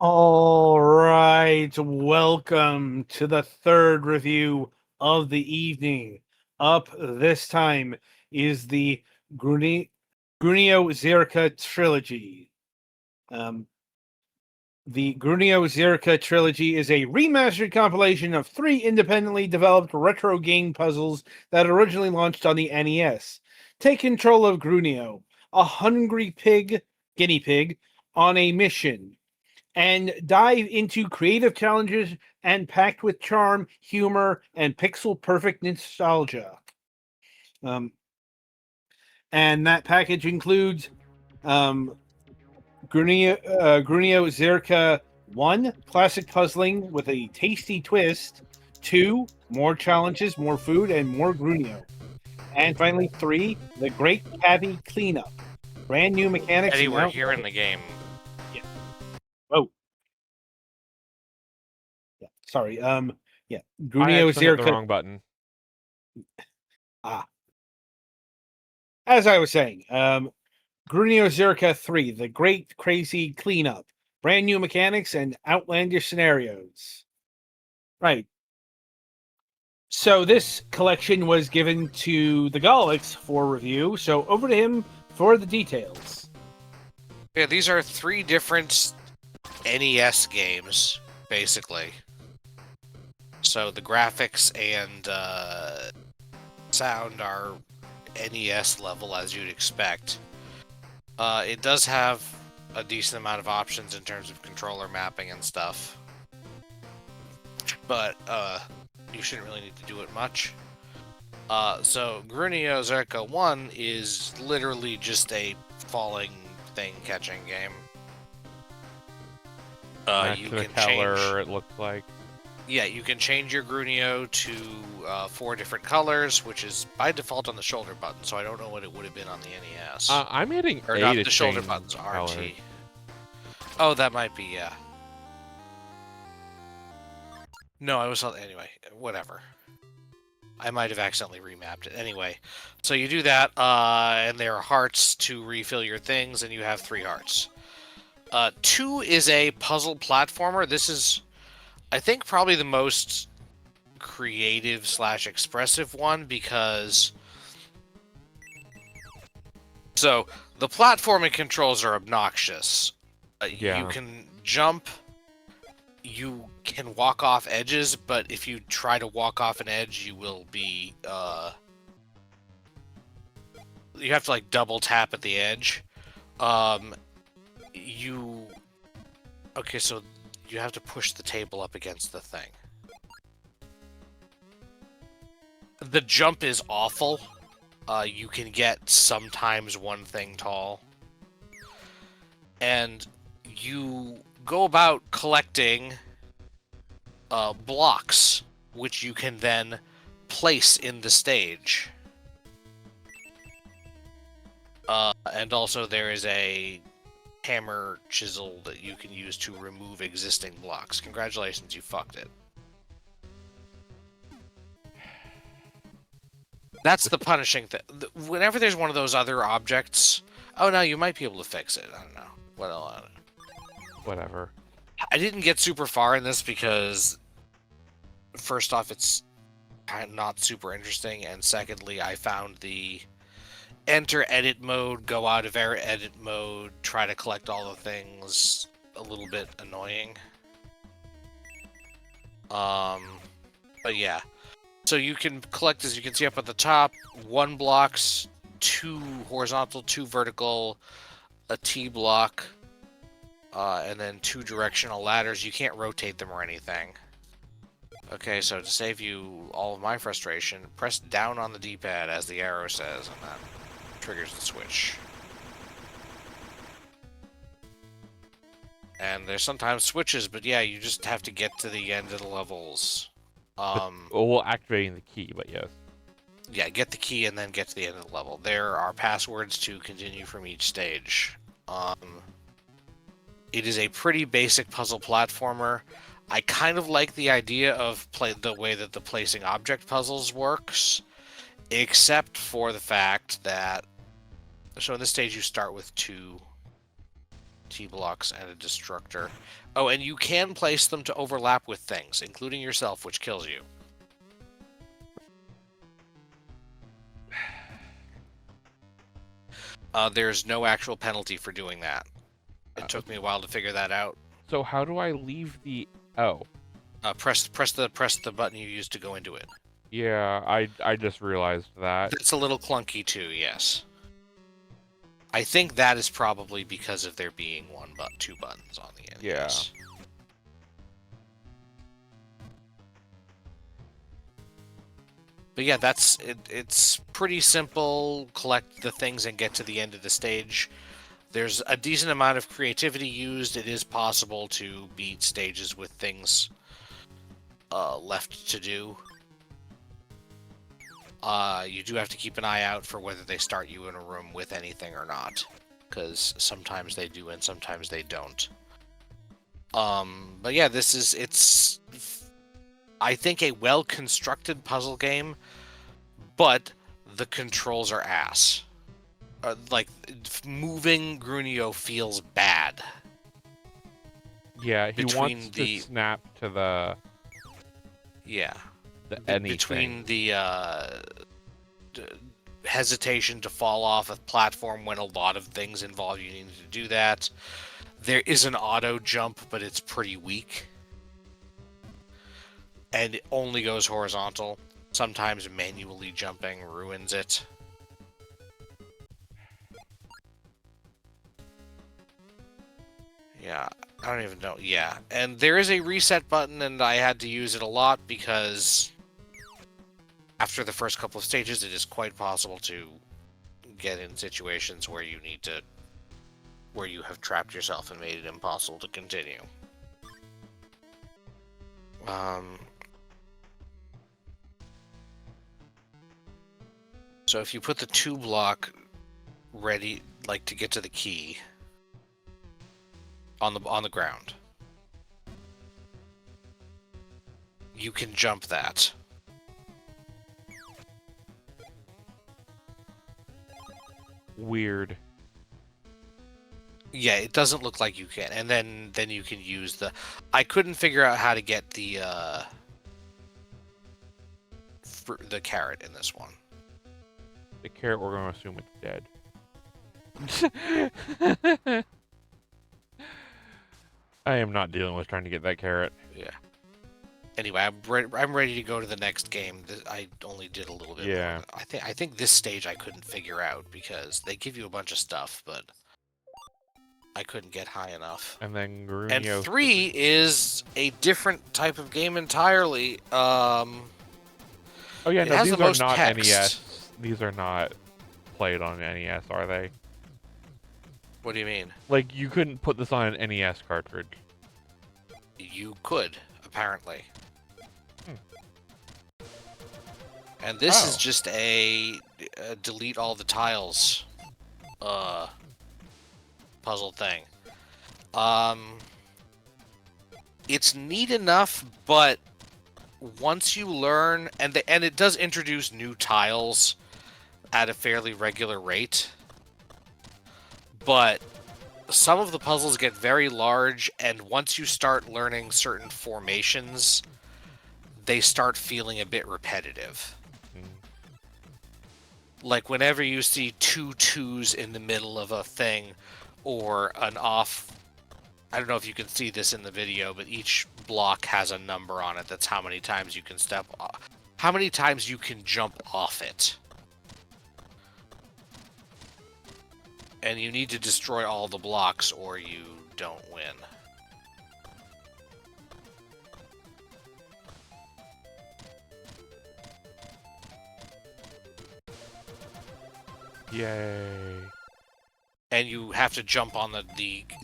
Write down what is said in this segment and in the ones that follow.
All right, welcome to the third review of the evening. Up this time is the Gruniozrca Trilogy. Um, the Gruniozrca Trilogy is a remastered compilation of 3 independently developed retro game puzzles that originally launched on the NES. Take control of Grunio, a hungry guinea pig, on a mission and dive into creative challenges and packed with charm, humor, and pixel perfect nostalgia. Um, and that package includes Gruniozrca 1, classic puzzling with a tasty twist. 2, more challenges, more food, and more Grunio. And finally, 3, the Great Tabby Cleanup. Brand new mechanics Eddie, and we're out. here in the game. Oh, yeah. Sorry. Yeah. I actually hit the Gruniozrca. wrong button. As I was saying, Gruniozrca 3, the Great Crazy Cleanup. Brand new mechanics and outlandish scenarios. Right. So this collection was given to the Golux for review, so over to him for the details. Yeah, these are 3 different NES games, basically. So the graphics and sound are NES level, as you'd expect. It does have a decent amount of options in terms of controller mapping and stuff. But you shouldn't really need to do it much. So Gruniozrca 1 is literally just a falling thing catching game. Back You to the can color, change. it looks like. Yeah, you can change your Grunio to 4 different colors, which is by default on the shoulder button. So I don't know what it would have been on the NES. I'm hitting Or A not to the shoulder change buttons, color. RT. Oh, that might be, yeah. No, I was anyway. Whatever. I might have accidentally remapped it. Anyway, so you do that, and there are hearts to refill your things, and you have 3 hearts. 2 is a puzzle platformer. This is, I think, probably the most creative / expressive one, because so the platforming controls are obnoxious. Yeah. You can jump, you can walk off edges, but if you try to walk off an edge, you will be you have to like double tap at the edge. Okay, so you have to push the table up against the thing. The jump is awful. You can get sometimes one thing tall. And you go about collecting blocks, which you can then place in the stage. And also there is a hammer chisel that you can use to remove existing blocks. Congratulations, you fucked it. That's the punishing thing. Whenever there's one of those other objects, oh no, you might be able to fix it. I don't know. What else? Whatever. I didn't get super far in this because, first off, it's kind of not super interesting, and secondly, I found the enter edit mode, go out of edit mode, try to collect all the things a little bit annoying. But yeah. So you can collect, as you can see up at the top, 1 blocks, 2 horizontal, 2 vertical, a T block, and then 2 directional ladders. You can't rotate them or anything. Okay, so to save you all of my frustration, press down on the D-pad as the arrow says, and that triggers the switch. And there's sometimes switches, but yeah, you just have to get to the end of the levels. Well, activating the key, but yes. Yeah, get the key and then get to the end of the level. There are passwords to continue from each stage. It is a pretty basic puzzle platformer. I kind of like the idea of the way that the placing object puzzles works, except for the fact that, so in this stage you start with 2 T-blocks, and a destructor. Oh, and you can place them to overlap with things, including yourself, which kills you. There's no actual penalty for doing that. It took me a while to figure that out. So how do I leave the... Oh. Press the button you used to go into it. Yeah, I just realized that. It's a little clunky too, yes. I think that is probably because of there being two buttons on the end. Yeah. Yes. But yeah, that's it. It's pretty simple. Collect the things and get to the end of the stage. There's a decent amount of creativity used. It is possible to beat stages with things left to do. You do have to keep an eye out for whether they start you in a room with anything or not, because sometimes they do and sometimes they don't. But yeah, it's I think a well-constructed puzzle game, but the controls are ass. Like, moving Grunio feels bad. Yeah, he wants to snap to the... Yeah. Anything. Between the hesitation to fall off a platform when a lot of things involve you needing to do that. There is an auto jump, but it's pretty weak. And it only goes horizontal. Sometimes manually jumping ruins it. Yeah, I don't even know. Yeah, and there is a reset button, and I had to use it a lot because after the first couple of stages, it is quite possible to get in situations where you need to... where you have trapped yourself and made it impossible to continue. So if you put the 2 block ready, like to get to the key on the ground, you can jump that. Weird. Yeah, it doesn't look like you can, and then you can use the... I couldn't figure out how to get the carrot in this one. The carrot, we're going to assume it's dead. I am not dealing with trying to get that carrot. Yeah. Anyway, I'm ready to go to the next game. I only did a little bit. Yeah. More. I think this stage I couldn't figure out because they give you a bunch of stuff, but I couldn't get high enough. And then Gruniozrca. And 3 is a different type of game entirely. Oh yeah, no, these are not text. NES. These are not played on NES, are they? What do you mean? Like, you couldn't put this on an NES cartridge. You could, apparently. And this is just a delete all the tiles puzzle thing. It's neat enough, but once you learn, and it does introduce new tiles at a fairly regular rate, but some of the puzzles get very large, and once you start learning certain formations, they start feeling a bit repetitive. Like whenever you see 2 2s in the middle of a thing, or an off... I don't know if you can see this in the video, but each block has a number on it. That's how many times you can step off. How many times you can jump off it. And you need to destroy all the blocks or you don't win. Yay. And you have to jump on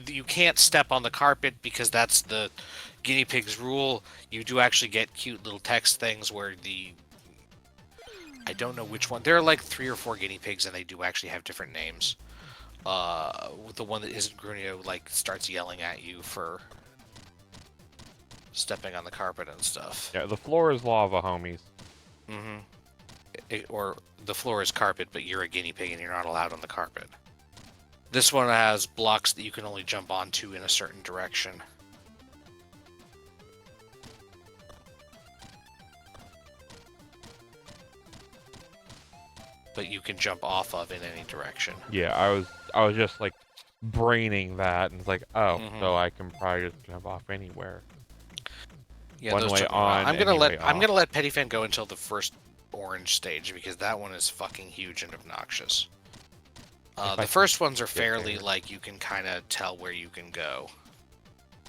you can't step on the carpet because that's the guinea pig's rule. You do actually get cute little text things where I don't know which one. There are like 3 or 4 guinea pigs and they do actually have different names. The one that isn't Grunio like starts yelling at you for stepping on the carpet and stuff. Yeah, the floor is lava, homies. Mm-hmm. Or the floor is carpet, but you're a guinea pig and you're not allowed on the carpet. This one has blocks that you can only jump onto in a certain direction. But you can jump off of in any direction. Yeah, I was just like braining that, and it's like, oh, Mhm. so I can probably just jump off anywhere. Yeah, One those way took me a while. on, I'm gonna anyway I'm off. gonna let Petty Fan go until the first orange stage because that one is fucking huge and obnoxious. I The can first ones are get fairly there. like you can kind of tell where you can go,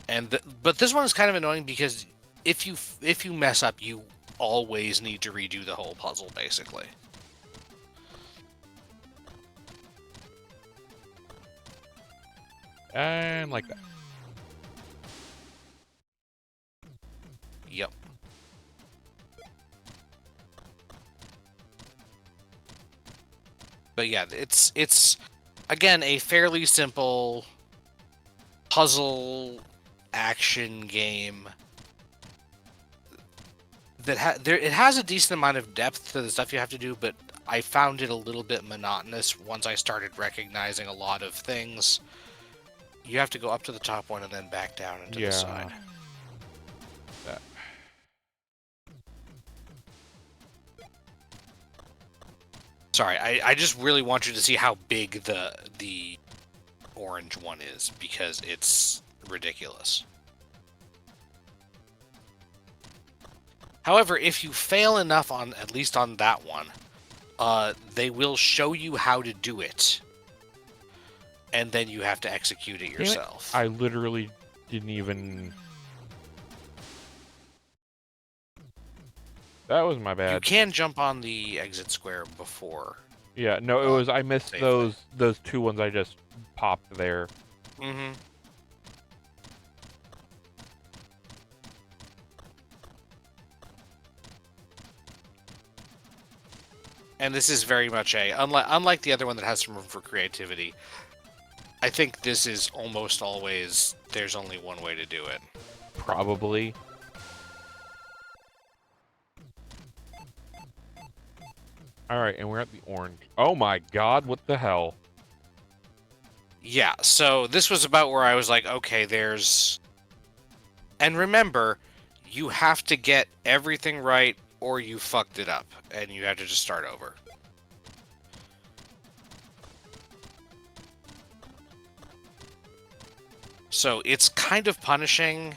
and but this one is kind of annoying because if you mess up, you always need to redo the whole puzzle basically. And like that. Yep. But yeah, it's again a fairly simple puzzle action game that it has a decent amount of depth to the stuff you have to do, but I found it a little bit monotonous once I started recognizing a lot of things. You have to go up to the top one and then back down and to the side. That. Sorry, I just really want you to see how big the orange one is because it's ridiculous. However, if you fail enough on at least on that one, they will show you how to do it, and then you have to execute it yourself. I literally didn't even. That was my You bad. can jump on the exit square before. Yeah, no, it was I missed safely. those two ones I just popped there. Mm-hmm. And this is very much unlike the other one that has some room for creativity. I think this is almost always there's only one way to do it. Probably. Alright, and we're at the orange. Oh my god, what the hell? Yeah, so this was about where I was like, okay, there's... And remember, you have to get everything right or you fucked it up, and you have to just start over. So it's kind of punishing.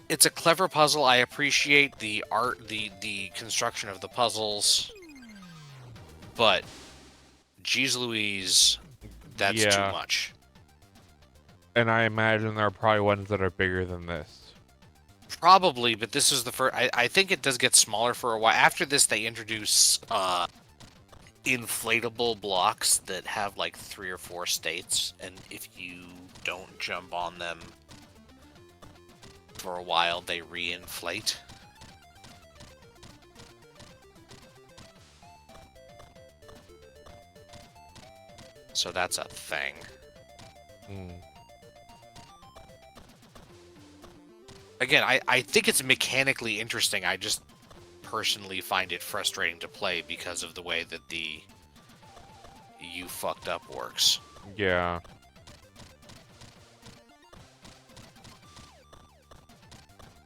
It's a clever puzzle. I appreciate the art, the construction of the puzzles, but geez Louise, that's too much. And I imagine there are probably ones that are bigger than this. Probably, but this is the first. I think it does get smaller for a while. After this, they introduce inflatable blocks that have like 3 or 4 states, and if you don't jump on them for a while, they re-inflate. So that's a thing. Again, I think it's mechanically interesting. I just personally find it frustrating to play because of the way that the you fucked up works. Yeah.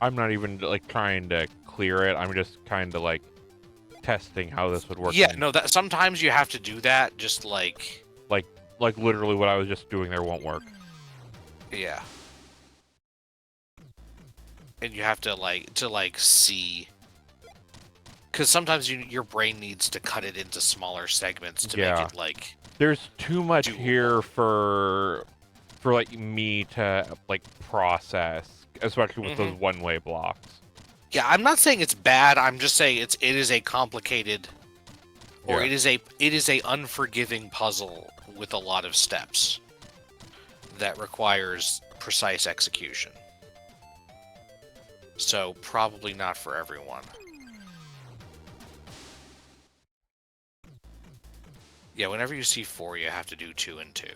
I'm not even like trying to clear it. I'm just kind of like testing how this would work. Yeah, no, that sometimes you have to do that. Just like literally what I was just doing there won't work. Yeah. And you have to see, because sometimes your brain needs to cut it into smaller segments to make it like. There's too much doable. here for like me to like process, especially with those one-way blocks. Yeah, I'm not saying it's bad. I'm just saying it is a complicated, or it is a unforgiving puzzle with a lot of steps that requires precise execution. So probably not for everyone. Yeah, whenever you see 4, you have to do 2 and 2.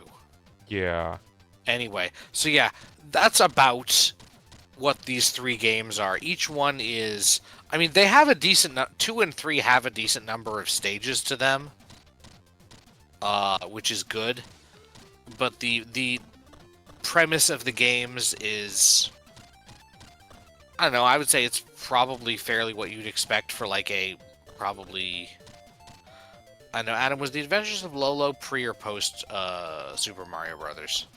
Yeah. Anyway, so yeah, that's about what these 3 games are. Each one is, I mean, they have a decent 2 and 3 have a decent number of stages to them, which is good. but the premise of the games is, I don't know, I would say it's probably fairly what you'd expect for like a probably. I know, Adam, was the Adventures of Lolo pre or post Super Mario Brothers?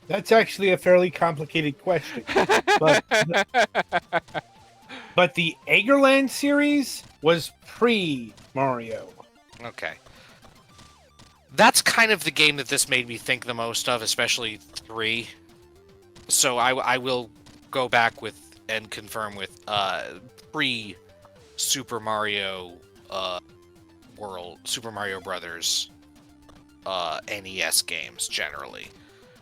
That's actually a fairly complicated question. But the Eggerland series was pre-Mario. Okay. That's kind of the game that this made me think the most of, especially 3. So I will go back with and confirm with pre Super Mario World, Super Mario Brothers NES games generally,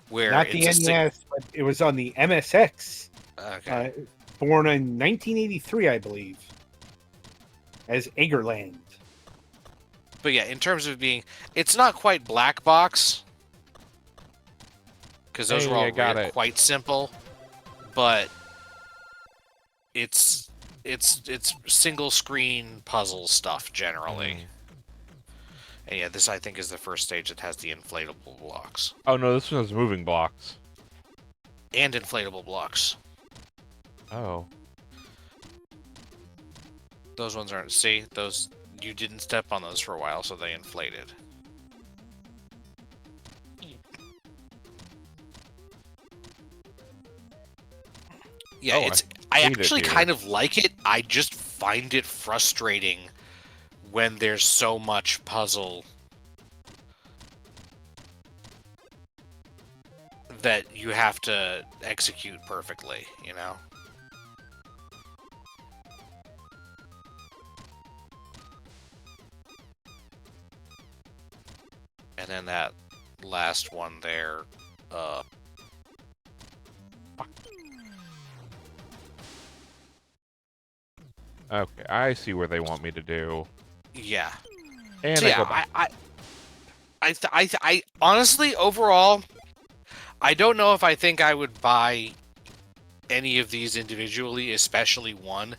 where Not the it's NES, but it was on the MSX. okay. Born in 1983, I believe, as Eggerland. But yeah, in terms of being, it's not quite black box because those Hey, were all I got it. quite simple, but it's single screen puzzle stuff generally. And yeah, this I think is the first stage that has the inflatable blocks Oh no, this one has moving blocks. and inflatable blocks. Oh. Those ones aren't. See, those you didn't step on those for a while, so they inflated. Yeah, Oh, it's. I hate it actually here. kind of like it. I just find it frustrating when there's so much puzzle that you have to execute perfectly, you know? And then that last one there, Okay, I see where they want me to do. yeah. And So I yeah, go back. I honestly, overall, I don't know if I think I would buy any of these individually, especially one.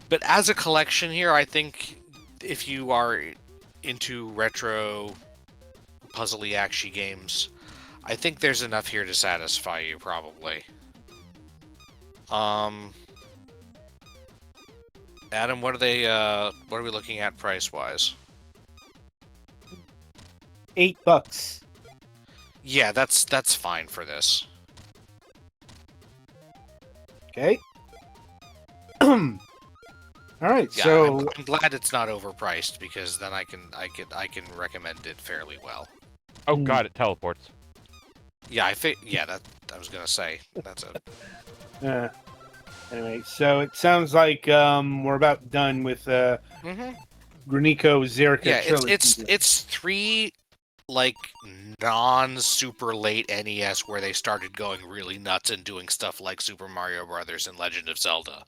But as a collection here, I think if you are into retro puzzly acty games, I think there's enough here to satisfy you, probably. Adam, what are we looking at price-wise? $8. Yeah, that's fine for this. Okay. All right. Yeah, So I'm glad it's not overpriced because then I can recommend it fairly well. Oh god, it teleports. Yeah, that I was gonna say that's a. anyway, so it sounds like we're about done with Gruniozrca Yeah, trilogy. it's 3 like non-super late NES where they started going really nuts and doing stuff like Super Mario Brothers and Legend of Zelda.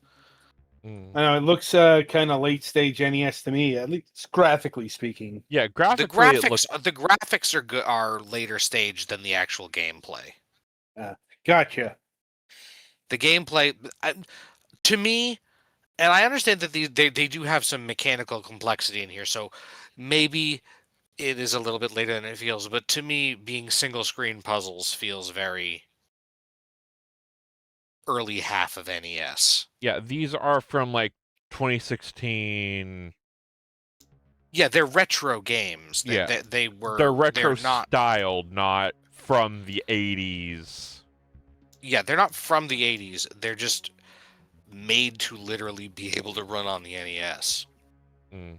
I know it looks kind of late stage NES to me, at least graphically speaking. Yeah, graphically it looks... The graphics are good, are later stage than the actual gameplay. Gotcha. The gameplay, to me, and I understand that they do have some mechanical complexity in here, so maybe it is a little bit later than it feels. But to me, being single screen puzzles feels very early half of NES. Yeah, these are from like 2016. Yeah, they're retro games. Yeah. They're retro not, styled, not from the 80s. yeah, they're not from the 80s. They're just made to literally be able to run on the NES. Mm.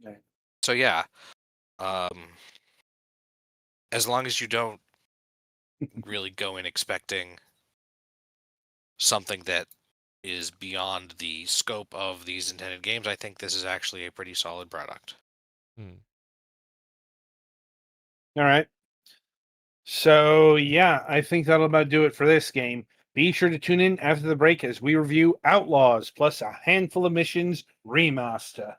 Okay. So yeah, as long as you don't really go in expecting something that is beyond the scope of these intended games, I think this is actually a pretty solid product. Mm. All right. So yeah, I think that'll about do it for this game. Be sure to tune in after the break as we review Outlaws plus a handful of missions remaster.